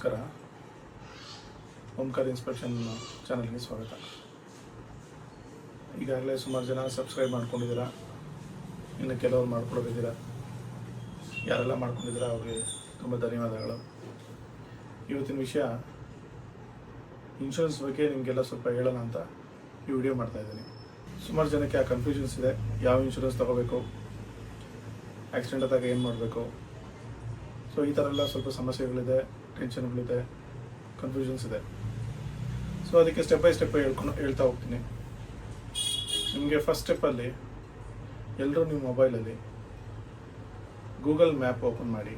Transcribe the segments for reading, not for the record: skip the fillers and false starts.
ನಮಸ್ಕಾರ. ಓಂಕಾರ ಇನ್ಸ್ಪೆಕ್ಷನ್ ಚಾನಲ್ಗೆ ಸ್ವಾಗತ. ಈಗಾಗಲೇ ಸುಮಾರು ಜನ ಸಬ್ಸ್ಕ್ರೈಬ್ ಮಾಡ್ಕೊಂಡಿದ್ದೀರಾ, ಇನ್ನು ಕೆಲವರು ಮಾಡ್ಕೊಳ್ಳೋದಿದ್ದೀರಾ. ಯಾರೆಲ್ಲ ಮಾಡ್ಕೊಂಡಿದ್ದೀರಾ ಅವ್ರಿಗೆ ತುಂಬ ಧನ್ಯವಾದಗಳು. ಇವತ್ತಿನ ವಿಷಯ ಇನ್ಶೂರೆನ್ಸ್ ಬಗ್ಗೆ ನಿಮಗೆಲ್ಲ ಸ್ವಲ್ಪ ಹೇಳೋಣ ಅಂತ ಈ ವಿಡಿಯೋ ಮಾಡ್ತಾಯಿದ್ದೀನಿ. ಸುಮಾರು ಜನಕ್ಕೆ ಆ ಕನ್ಫ್ಯೂಷನ್ಸ್ ಇದೆ. ಯಾವ ಇನ್ಶೂರೆನ್ಸ್ ತೊಗೋಬೇಕು, ಆಕ್ಸಿಡೆಂಟ್ ಆದಾಗ ಏನು ಮಾಡಬೇಕು, ಸೊ ಈ ಥರ ಎಲ್ಲ ಸ್ವಲ್ಪ ಸಮಸ್ಯೆಗಳಿದೆ, ಟೆನ್ಷನ್ಗಳಿದೆ, ಕನ್ಫ್ಯೂಷನ್ಸ್ ಇದೆ. ಸೊ ಅದಕ್ಕೆ ಸ್ಟೆಪ್ ಬೈ ಸ್ಟೆಪ್ ಹೇಳ್ತಾ ಹೋಗ್ತೀನಿ. ನಿಮಗೆ ಫಸ್ಟ್ ಸ್ಟೆಪ್ಪಲ್ಲಿ ಎಲ್ಲರೂ ನಿಮ್ಮ ಮೊಬೈಲಲ್ಲಿ ಗೂಗಲ್ ಮ್ಯಾಪ್ ಓಪನ್ ಮಾಡಿ,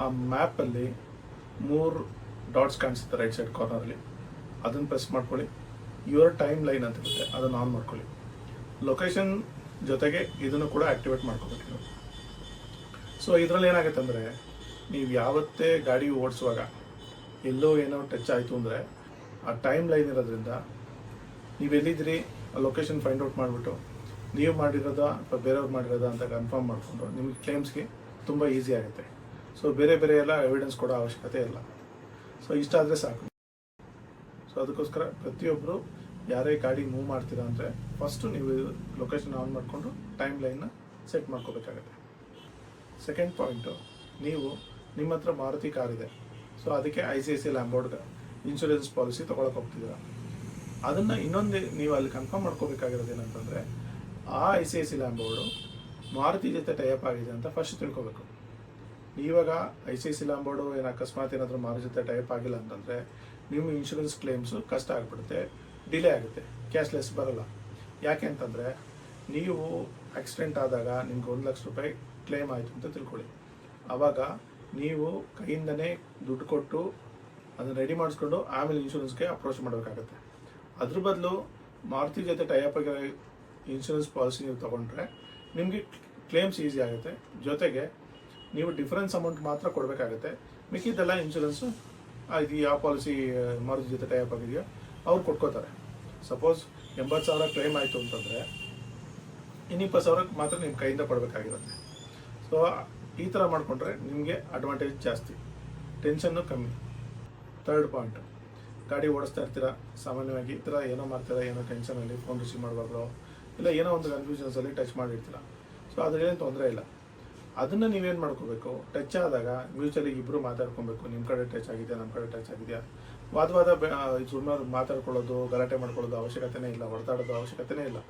ಆ ಮ್ಯಾಪಲ್ಲಿ 3 ಡಾಟ್ಸ್ ಕಾಣಿಸುತ್ತೆ ರೈಟ್ ಸೈಡ್ ಕಾರ್ನರಲ್ಲಿ, ಅದನ್ನು ಪ್ರೆಸ್ ಮಾಡ್ಕೊಳ್ಳಿ. ಯುವರ್ ಟೈಮ್ ಲೈನ್ ಅಂತ ಇರುತ್ತೆ, ಅದನ್ನು ಆನ್ ಮಾಡ್ಕೊಳ್ಳಿ. ಲೊಕೇಶನ್ ಜೊತೆಗೆ ಇದನ್ನು ಕೂಡ ಆ್ಯಕ್ಟಿವೇಟ್ ಮಾಡ್ಕೋಬೇಕು ನೀವು. ಸೊ ಇದರಲ್ಲಿ ಏನಾಗುತ್ತೆ ಅಂದರೆ, ನೀವು ಯಾವತ್ತೇ ಗಾಡಿ ಓಡಿಸುವಾಗ ಎಲ್ಲೋ ಏನೋ ಟಚ್ ಆಯಿತು ಅಂದರೆ ಆ ಟೈಮ್ ಲೈನ್ ಇರೋದ್ರಿಂದ ನೀವೆಲ್ಲಿದ್ದೀರಿ ಆ ಲೊಕೇಶನ್ ಫೈಂಡ್ ಔಟ್ ಮಾಡಿಬಿಟ್ಟು ನೀವು ಮಾಡಿರೋದಾ ಅಥವಾ ಬೇರೆಯವ್ರು ಮಾಡಿರೋದಾ ಅಂತ ಕನ್ಫರ್ಮ್ ಮಾಡಿಕೊಂಡು ನಿಮಗೆ ಕ್ಲೇಮ್ಸ್ಗೆ ತುಂಬ ಈಸಿ ಆಗುತ್ತೆ. ಸೊ ಬೇರೆ ಎಲ್ಲ ಎವಿಡೆನ್ಸ್ ಕೊಡೋ ಅವಶ್ಯಕತೆ ಇಲ್ಲ. ಸೊ ಇಷ್ಟ ಆದರೆ ಸಾಕು. ಸೊ ಅದಕ್ಕೋಸ್ಕರ ಪ್ರತಿಯೊಬ್ಬರು ಯಾರೇ ಗಾಡಿ ಮೂವ್ ಮಾಡ್ತೀರಾ ಅಂದರೆ ಫಸ್ಟು ನೀವು ಲೊಕೇಶನ್ ಆನ್ ಮಾಡಿಕೊಂಡು ಟೈಮ್ ಲೈನ್ನ ಸೆಟ್ ಮಾಡ್ಕೋಬೇಕಾಗತ್ತೆ. ಸೆಕೆಂಡ್ ಪಾಯಿಂಟು, ನೀವು ನಿಮ್ಮ ಹತ್ರ ಮಾರುತಿ ಕಾರ್ ಇದೆ, ಸೊ ಅದಕ್ಕೆ ICICI ಲ್ಯಾಂಬೋರ್ಡ್ ಇನ್ಶೂರೆನ್ಸ್ ಪಾಲಿಸಿ ತೊಗೊಳಕ್ಕೆ ಹೋಗ್ತಿದ್ದೀರಾ. ಅದನ್ನು ಇನ್ನೊಂದು ನೀವು ಅಲ್ಲಿ ಕನ್ಫರ್ಮ್ ಮಾಡ್ಕೋಬೇಕಾಗಿರೋದು ಏನಂತಂದರೆ, ಆ ICICI ಲ್ಯಾಂಬೋರ್ಡು ಮಾರುತಿ ಜೊತೆ ಟೈಅಪ್ ಆಗಿದೆ ಅಂತ ಫಸ್ಟ್ ತಿಳ್ಕೊಬೇಕು. ಇವಾಗ ICICI ಲ್ಯಾಂಬೋರ್ಡು ಏನು ಅಕಸ್ಮಾತ್ ಏನಾದರೂ ಮಾರುತಿ ಜೊತೆ ಟೈಅಪ್ ಆಗಿಲ್ಲ ಅಂತಂದರೆ ನಿಮ್ಮ ಇನ್ಶೂರೆನ್ಸ್ ಕ್ಲೇಮ್ಸು ಕಷ್ಟ ಆಗಿಬಿಡುತ್ತೆ, ಡಿಲೇ ಆಗುತ್ತೆ, ಕ್ಯಾಶ್ಲೆಸ್ ಬರೋಲ್ಲ. ಯಾಕೆ ಅಂತಂದರೆ, ನೀವು ಆಕ್ಸಿಡೆಂಟ್ ಆದಾಗ ನಿಮ್ಗೆ 1 ಲಕ್ಷ ರೂಪಾಯಿ ಕ್ಲೇಮ್ ಆಯಿತು ಅಂತ ತಿಳ್ಕೊಳ್ಳಿ. ಆವಾಗ ನೀವು ಕೈಯಿಂದನೇ ದುಡ್ಡು ಕೊಟ್ಟು ಅದನ್ನು ರೆಡಿ ಮಾಡಿಸ್ಕೊಂಡು ಆಮೇಲೆ ಇನ್ಶೂರೆನ್ಸ್ಗೆ ಅಪ್ರೋಚ್ ಮಾಡಬೇಕಾಗತ್ತೆ. ಅದ್ರ ಬದಲು ಮಾರುತಿ ಜೊತೆ ಟೈಅಪ್ ಆಗಿರೋ ಇನ್ಶೂರೆನ್ಸ್ ಪಾಲಿಸಿ ನೀವು ತೊಗೊಂಡ್ರೆ ನಿಮಗೆ ಕ್ಲೇಮ್ಸ್ ಈಸಿ ಆಗುತ್ತೆ. ಜೊತೆಗೆ ನೀವು ಡಿಫರೆನ್ಸ್ ಅಮೌಂಟ್ ಮಾತ್ರ ಕೊಡಬೇಕಾಗತ್ತೆ. ಮಿಕ್ಕಿದ್ದೆಲ್ಲ ಇನ್ಶೂರೆನ್ಸು ಇದು ಯಾವ ಪಾಲಿಸಿ ಮಾರುತಿ ಜೊತೆ ಟೈಅಪ್ ಆಗಿದೆಯೋ ಅವ್ರು ಕೊಟ್ಕೋತಾರೆ. ಸಪೋಸ್ 80,000 ಕ್ಲೇಮ್ ಆಯಿತು ಅಂತಂದರೆ ಇನ್ನು 20,000 ಮಾತ್ರ ನಿಮ್ಮ ಕೈಯಿಂದ ಕೊಡಬೇಕಾಗಿರುತ್ತೆ. ಸೊ ಈ ಥರ ಮಾಡಿಕೊಂಡ್ರೆ ನಿಮಗೆ ಅಡ್ವಾಂಟೇಜ್ ಜಾಸ್ತಿ, ಟೆನ್ಷನ್ನು ಕಮ್ಮಿ. ಥರ್ಡ್ ಪಾಯಿಂಟು, ಗಾಡಿ ಓಡಿಸ್ತಾ ಇರ್ತೀರ, ಸಾಮಾನ್ಯವಾಗಿ ಈ ಥರ ಏನೋ ಮಾಡ್ತೀರಾ, ಏನೋ ಟೆನ್ಷನಲ್ಲಿ ಫೋನ್ ರಿಸೀವ್ ಮಾಡುವಾಗಲೋ ಇಲ್ಲ ಏನೋ ಒಂದು ಕನ್ಫ್ಯೂಷನ್ಸಲ್ಲಿ ಟಚ್ ಮಾಡಿರ್ತೀರ. ಸೊ ಅದ್ರೇನು ತೊಂದರೆ ಇಲ್ಲ. ಅದನ್ನು ನೀವೇನು ಮಾಡ್ಕೋಬೇಕು, ಟಚ್ ಆದಾಗ ಮ್ಯೂಚುವಲಿ ಇಬ್ಬರು ಮಾತಾಡ್ಕೊಬೇಕು. ನಿಮ್ಮ ಕಡೆ ಟಚ್ ಆಗಿದೆಯಾ, ನಮ್ಮ ಕಡೆ ಟಚ್ ಆಗಿದೆಯಾ. ವಾದ ಸುಮಾರು ಮಾತಾಡ್ಕೊಳ್ಳೋದು, ಗಲಾಟೆ ಮಾಡ್ಕೊಳ್ಳೋದು ಅವಶ್ಯಕತೆನೇ ಇಲ್ಲ, ಹೊಡೆದಾಡೋದು ಅವಶ್ಯಕತೆನೇ ಇಲ್ಲ.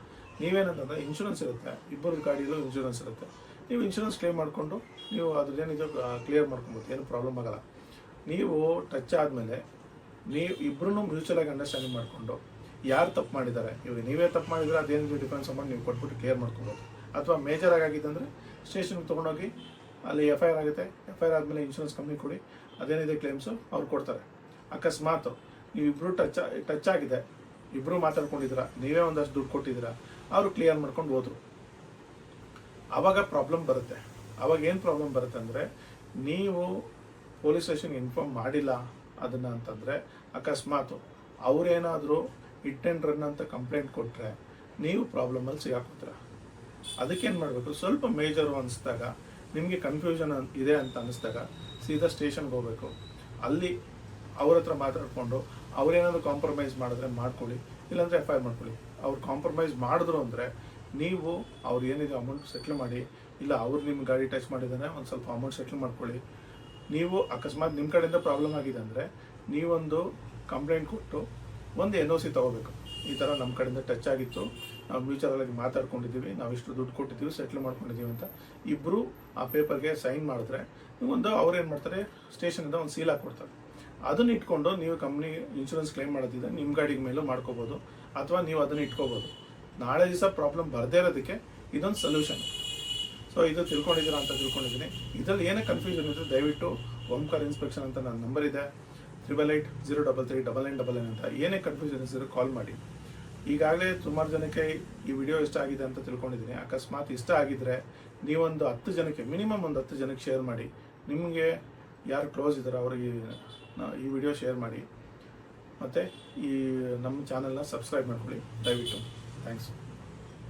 ನೀವೇನಂತಂದರೆ ಇನ್ಶೂರೆನ್ಸ್ ಇರುತ್ತೆ, ಇಬ್ಬರು ಗಾಡಿಯಲ್ಲೂ ಇನ್ಶೂರೆನ್ಸ್ ಇರುತ್ತೆ. ನೀವು ಇನ್ಶೂರೆನ್ಸ್ ಕ್ಲೇಮ್ ಮಾಡಿಕೊಂಡು ನೀವು ಅದ್ರದ್ದೇನಿದೆ ಕ್ಲಿಯರ್ ಮಾಡ್ಕೊಬೋದು, ಏನು ಪ್ರಾಬ್ಲಮ್ ಆಗಲ್ಲ. ನೀವು ಟಚ್ ಆದಮೇಲೆ ನೀವು ಇಬ್ಬರೂ ಮ್ಯೂಚುವಲಾಗಿ ಅಂಡರ್ಸ್ಟ್ಯಾಂಡಿಂಗ್ ಮಾಡಿಕೊಂಡು ಯಾರು ತಪ್ಪು ಮಾಡಿದ್ದಾರೆ, ಇವಾಗ ನೀವೇ ತಪ್ಪು ಮಾಡಿದರೆ ಅದೇನಿದೆ ಡಿಫೆನ್ಸ್ ಅಮೌಂಟ್ ನೀವು ಕೊಟ್ಬಿಟ್ಟು ಕ್ಲಿಯರ್ ಮಾಡ್ಕೊಬೋದು. ಅಥವಾ ಮೇಜರ್ ಆಗಿದ್ದಂದರೆ ಸ್ಟೇಷನ್ಗೆ ತೊಗೊಂಡೋಗಿ ಅಲ್ಲಿ FIR ಆಗುತ್ತೆ. FIR ಆದಮೇಲೆ ಇನ್ಶೂರೆನ್ಸ್ ಕಂಪ್ನಿ ಕೊಡಿ, ಅದೇನಿದೆ ಕ್ಲೇಮ್ಸು ಅವ್ರು ಕೊಡ್ತಾರೆ. ಅಕಸ್ಮಾತ್ ನೀವು ಇಬ್ಬರು ಟಚ್ ಆಗಿದೆ, ಇಬ್ಬರು ಮಾತಾಡ್ಕೊಂಡಿದ್ದೀರಾ, ನೀವೇ ಒಂದಷ್ಟು ದುಡ್ಡು ಕೊಟ್ಟಿದ್ದೀರಾ, ಅವರು ಕ್ಲಿಯರ್ ಮಾಡ್ಕೊಂಡು ಹೋದ್ರು, ಆವಾಗ ಪ್ರಾಬ್ಲಮ್ ಬರುತ್ತೆ. ಆವಾಗ ಏನು ಪ್ರಾಬ್ಲಮ್ ಬರುತ್ತೆ ಅಂದರೆ, ನೀವು ಪೊಲೀಸ್ ಸ್ಟೇಷನ್ಗೆ ಇನ್ಫಾರ್ಮ್ ಮಾಡಿಲ್ಲ ಅದನ್ನು ಅಂತಂದರೆ ಅಕಸ್ಮಾತ್ ಅವರೇನಾದರೂ ಹಿಟ್ ಆ್ಯಂಡ್ ರನ್ ಅಂತ ಕಂಪ್ಲೇಂಟ್ ಕೊಟ್ಟರೆ ನೀವು ಪ್ರಾಬ್ಲಮಲ್ಲಿ ಸಿಗಾಕೋತೀರ. ಅದಕ್ಕೇನು ಮಾಡಬೇಕು, ಸ್ವಲ್ಪ ಮೇಜರು ಅನಿಸಿದಾಗ, ನಿಮಗೆ ಕನ್ಫ್ಯೂಷನ್ ಇದೆ ಅಂತ ಅನ್ನಿಸ್ದಾಗ ಸೀದಾ ಸ್ಟೇಷನ್ಗೆ ಹೋಗಬೇಕು. ಅಲ್ಲಿ ಅವ್ರ ಹತ್ರ ಮಾತಾಡಿಕೊಂಡು ಅವ್ರೇನಾದರೂ ಕಾಂಪ್ರಮೈಸ್ ಮಾಡಿದ್ರೆ ಮಾಡ್ಕೊಳ್ಳಿ, ಇಲ್ಲಾಂದರೆ FIR ಮಾಡ್ಕೊಳ್ಳಿ. ಅವ್ರು ಕಾಂಪ್ರಮೈಸ್ ಮಾಡಿದ್ರು ಅಂದರೆ ನೀವು ಅವ್ರು ಏನಿದೆ ಅಮೌಂಟ್ ಸೆಟ್ಲ್ ಮಾಡಿ, ಇಲ್ಲ ಅವ್ರು ನಿಮ್ಮ ಗಾಡಿ ಟಚ್ ಮಾಡಿದ್ದಾನೆ ಒಂದು ಸ್ವಲ್ಪ ಅಮೌಂಟ್ ಸೆಟ್ಲ್ ಮಾಡ್ಕೊಳ್ಳಿ. ನೀವು ಅಕಸ್ಮಾತ್ ನಿಮ್ಮ ಕಡೆಯಿಂದ ಪ್ರಾಬ್ಲಮ್ ಆಗಿದೆ ಅಂದರೆ ನೀವೊಂದು ಕಂಪ್ಲೇಂಟ್ ಕೊಟ್ಟು ಒಂದು NOC ತೊಗೋಬೇಕು. ಈ ಥರ ನಮ್ಮ ಕಡೆಯಿಂದ ಟಚ್ ಆಗಿತ್ತು, ನಾವು ಮ್ಯೂಚುವಲಾಗಿ ಮಾತಾಡ್ಕೊಂಡಿದ್ದೀವಿ, ನಾವು ಇಷ್ಟು ದುಡ್ಡು ಕೊಟ್ಟಿದ್ದೀವಿ, ಸೆಟ್ಲ್ ಮಾಡ್ಕೊಂಡಿದ್ದೀವಿ ಅಂತ ಇಬ್ಬರು ಆ ಪೇಪರ್ಗೆ ಸೈನ್ ಮಾಡಿದ್ರೆ ಒಂದು ಅವ್ರು ಏನು ಮಾಡ್ತಾರೆ, ಸ್ಟೇಷನಿಂದ ಒಂದು ಸೀಲ್ ಹಾಕ್ಕೊಡ್ತಾರೆ. ಅದನ್ನು ಇಟ್ಕೊಂಡು ನೀವು ಕಂಪ್ನಿ ಇನ್ಶೂರೆನ್ಸ್ ಕ್ಲೈಮ್ ಮಾಡೋದಿದೆ ನಿಮ್ಮ ಗಾಡಿಗೆ ಮೇಲೂ ಮಾಡ್ಕೋಬೋದು, ಅಥವಾ ನೀವು ಅದನ್ನು ಇಟ್ಕೋಬೋದು. ನಾಳೆ ದಿವಸ ಪ್ರಾಬ್ಲಮ್ ಬರದೇ ಇರೋದಕ್ಕೆ ಇದೊಂದು ಸೊಲ್ಯೂಷನ್. ಸೊ ಇದು ತಿಳ್ಕೊಂಡಿದ್ದೀರಾ ಅಂತ ತಿಳ್ಕೊಂಡಿದ್ದೀನಿ. ಇದರಲ್ಲಿ ಏನೇ ಕನ್ಫ್ಯೂಷನ್ ಇದ್ದರೆ ದಯವಿಟ್ಟು ಓಂಕಾರ ಇನ್ಸ್ಪೆಕ್ಷನ್ ಅಂತ ನನ್ನ ನಂಬರ್ ಇದೆ, 8880339999 ಅಂತ. ಏನೇ ಕನ್ಫ್ಯೂಷನ್ ಇದ್ದರೆ ಕಾಲ್ ಮಾಡಿ. ಈಗಾಗಲೇ ಸುಮಾರು ಜನಕ್ಕೆ ಈ ವಿಡಿಯೋ ಇಷ್ಟ ಆಗಿದೆ ಅಂತ ತಿಳ್ಕೊಂಡಿದ್ದೀನಿ. ಅಕಸ್ಮಾತ್ ಇಷ್ಟ ಆಗಿದ್ದರೆ ನೀವೊಂದು 10 ಜನಕ್ಕೆ, ಮಿನಿಮಮ್ ಒಂದು 10 ಜನಕ್ಕೆ ಶೇರ್ ಮಾಡಿ. ನಿಮಗೆ ಯಾರು ಕ್ಲೋಸ್ ಇದ್ದಾರೆ ಅವರಿಗೆ ಈ ವಿಡಿಯೋ ಶೇರ್ ಮಾಡಿ. ಮತ್ತು ಈ ನಮ್ಮ ಚಾನಲ್ನ ಸಬ್ಸ್ಕ್ರೈಬ್ ಮಾಡ್ಕೊಳ್ಳಿ ದಯವಿಟ್ಟು. ಥ್ಯಾಂಕ್ಸ್.